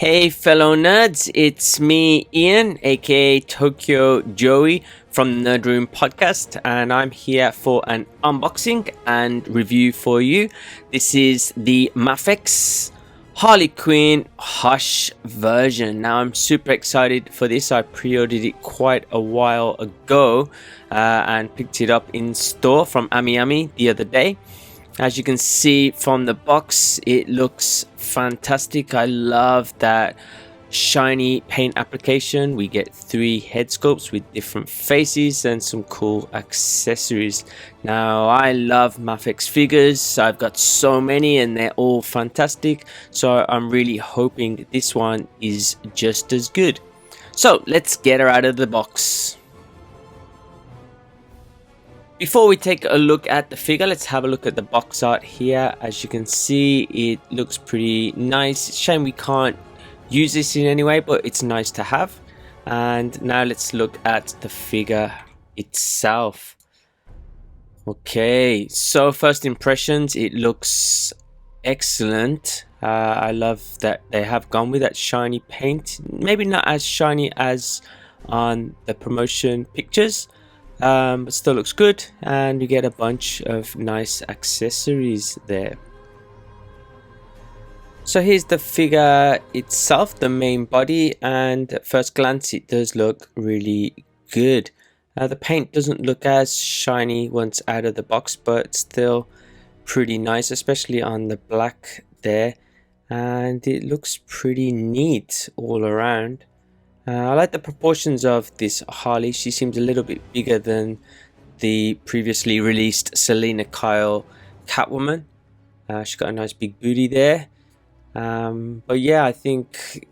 Hey fellow nerds, it's me Ian, aka Tokyo Joey from the Nerd Room podcast, and I'm here for an unboxing and review for you. This is the MAFEX Harley Quinn Hush version. Now I'm super excited for this. I pre-ordered it quite a while ago and picked it up in store from Ami the other day. As you can see from the box, it looks fantastic. I love that shiny paint application. We get 3 head sculpts with different faces and some cool accessories. Now, I love MAFEX figures. I've got so many and they're all fantastic. So I'm really hoping this one is just as good. So let's get her out of the box. Before we take a look at the figure, let's have a look at the box art here. As you can see, it looks pretty nice. Shame we can't use this in any way, but it's nice to have. And now let's look at the figure itself. Okay, so first impressions, it looks excellent. I love that they have gone with that shiny paint. Maybe not as shiny as on the promotion pictures. But still looks good, and we get a bunch of nice accessories there. So here's the figure itself, the main body, and at first glance it does look really good. The paint doesn't look as shiny once out of the box, but still pretty nice, especially on the black there, and it looks pretty neat all around. I like the proportions of this Harley. She seems a little bit bigger than the previously released Selena Kyle Catwoman. She's got a nice big booty there. But yeah, I think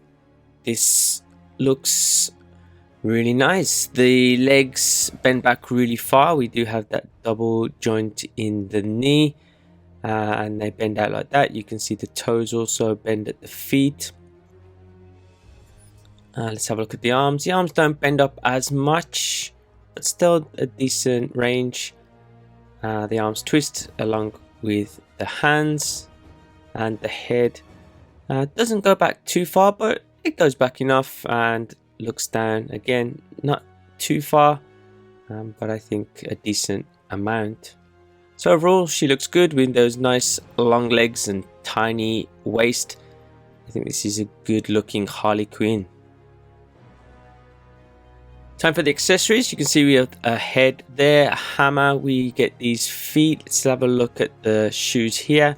this looks really nice. The legs bend back really far. We do have that double joint in the knee. And they bend out like that. You can see the toes also bend at the feet. Let's have a look at the arms. The arms don't bend up as much, but still a decent range. The arms twist along with the hands, and the head doesn't go back too far, but it goes back enough and looks down again, not too far, but I think a decent amount. So overall, she looks good with those nice long legs and tiny waist. I think this is a good looking Harley Quinn. Time for the accessories. You can see we have a head there, a hammer. We get these feet. Let's have a look at the shoes here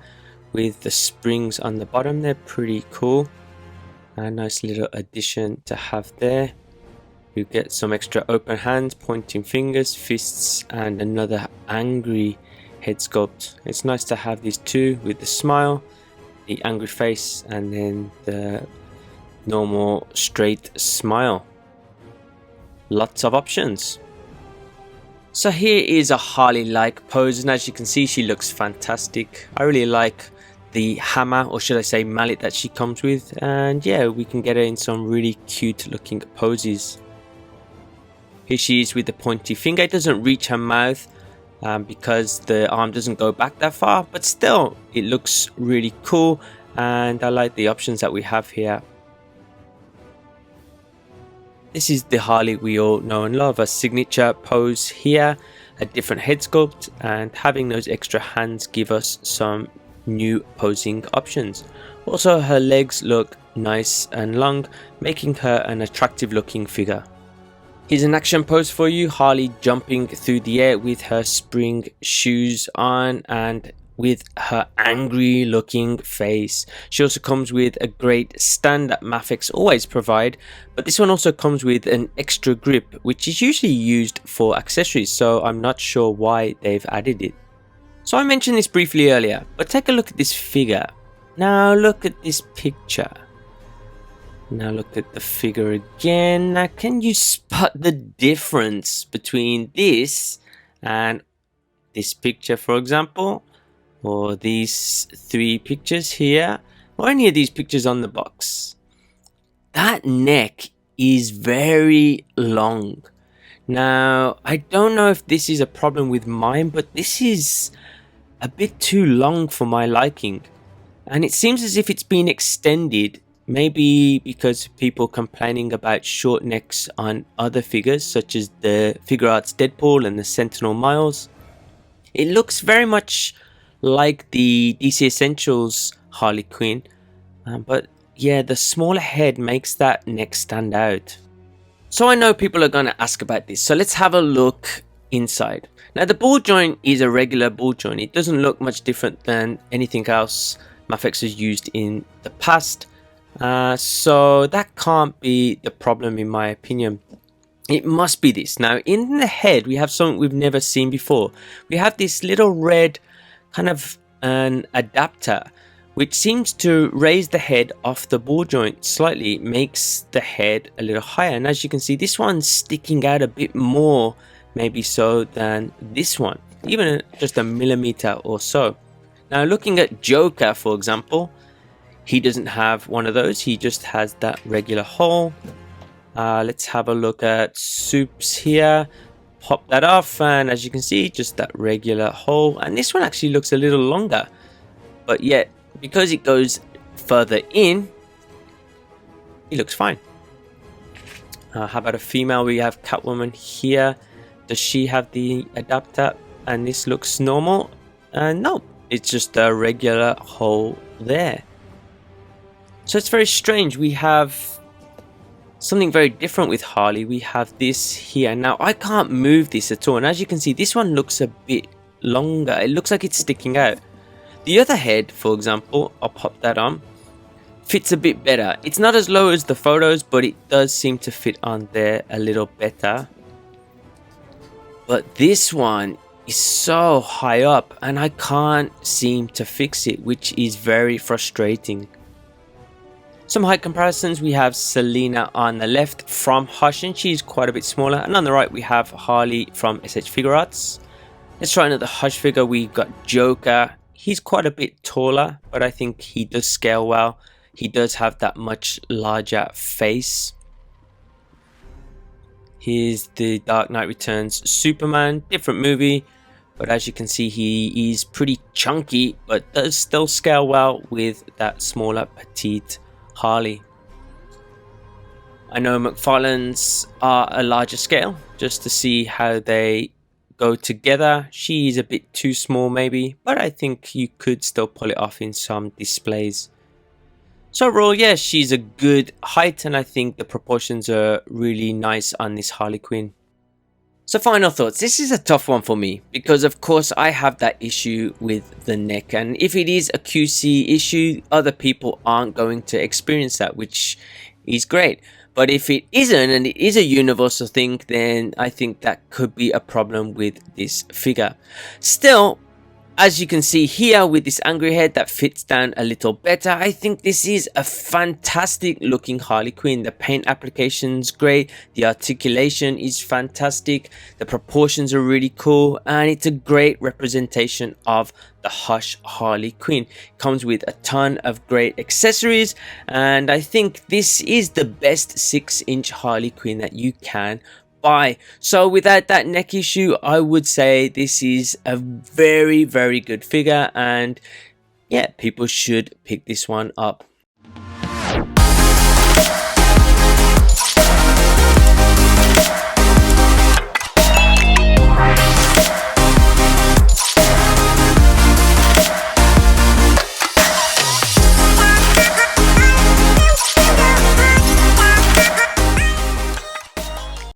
with the springs on the bottom. They're pretty cool. A nice little addition to have there. You get some extra open hands, pointing fingers, fists, and another angry head sculpt. It's nice to have these two with the smile, the angry face, and then the normal straight smile. Lots of options. So here is a Harley-like pose, and as you can see, she looks fantastic. I really like the hammer, or should I say mallet, that she comes with, and yeah, we can get her in some really cute looking poses. Here she is with the pointy finger. It doesn't reach her mouth because the arm doesn't go back that far, but still it looks really cool, and I like the options that we have here. This is the Harley we all know and love, a signature pose here, a different head sculpt, and having those extra hands give us some new posing options. Also, her legs look nice and long, making her an attractive looking figure. Here's an action pose for you, Harley jumping through the air with her spring shoes on and with her angry looking face. She also comes with a great stand that MAFEX always provide, but this one also comes with an extra grip, which is usually used for accessories, so I'm not sure why they've added it. So I mentioned this briefly earlier, but take a look at this figure. Now look at this picture. Now look at the figure again. Now can you spot the difference between this and this picture, for example? Or these 3 pictures here, or any of these pictures on the box? That neck is very long. Now, I don't know if this is a problem with mine, but this is a bit too long for my liking. And it seems as if it's been extended Maybe because people complaining about short necks on other figures such as the Figure Arts Deadpool and the Sentinel Miles. It looks very much like the DC Essentials Harley Quinn, but yeah, the smaller head makes that neck stand out. So I know people are going to ask about this, so let's have a look inside. Now the ball joint is a regular ball joint. It doesn't look much different than anything else MAFEX has used in the past. So that can't be the problem in my opinion. It must be this. Now in the head we have something we've never seen before. We have this little red kind of an adapter which seems to raise the head off the ball joint slightly, makes the head a little higher, and as you can see this one's sticking out a bit more maybe so than this one, even just a millimeter or so. Now looking at Joker for example, he doesn't have one of those, he just has that regular hole. Let's have a look at Soups here. Pop that off and as you can see just that regular hole, and this one actually looks a little longer, but yet because it goes further in it looks fine. How about a female? We have Catwoman here. Does she have the adapter and this looks normal? No, it's just a regular hole there. So it's very strange. We have something very different with Harley. We have this here. Now I can't move this at all, and as you can see this one looks a bit longer. It looks like it's sticking out. The other head for example, I'll pop that on, fits a bit better. It's not as low as the photos, but it does seem to fit on there a little better. But this one is so high up and I can't seem to fix it, which is very frustrating. Some height comparisons, we have Selena on the left from Hush and she's quite a bit smaller, and on the right we have Harley from SH Figure Arts. Let's try another Hush figure. We've got Joker. He's quite a bit taller, but I think he does scale well. He does have that much larger face. Here's the Dark Knight Returns Superman, different movie, but as you can see he is pretty chunky, but does still scale well with that smaller petite Harley. I know McFarlane's are a larger scale, just to see how they go together. She's a bit too small maybe, but I think you could still pull it off in some displays. So overall, yeah, she's a good height and I think the proportions are really nice on this Harley Quinn. So final thoughts. This is a tough one for me because of course I have that issue with the neck, and if it is a QC issue, other people aren't going to experience that, which is great. But if it isn't and it is a universal thing, then I think that could be a problem with this figure. Still, as you can see here with this angry head that fits down a little better, I think this is a fantastic looking Harley Quinn. The paint application's great, the articulation is fantastic, the proportions are really cool, and it's a great representation of the Hush Harley Quinn. It comes with a ton of great accessories, and I think this is the best 6-inch Harley Quinn that you can buy. So without that neck issue, I would say this is a very, very good figure, and yeah, people should pick this one up.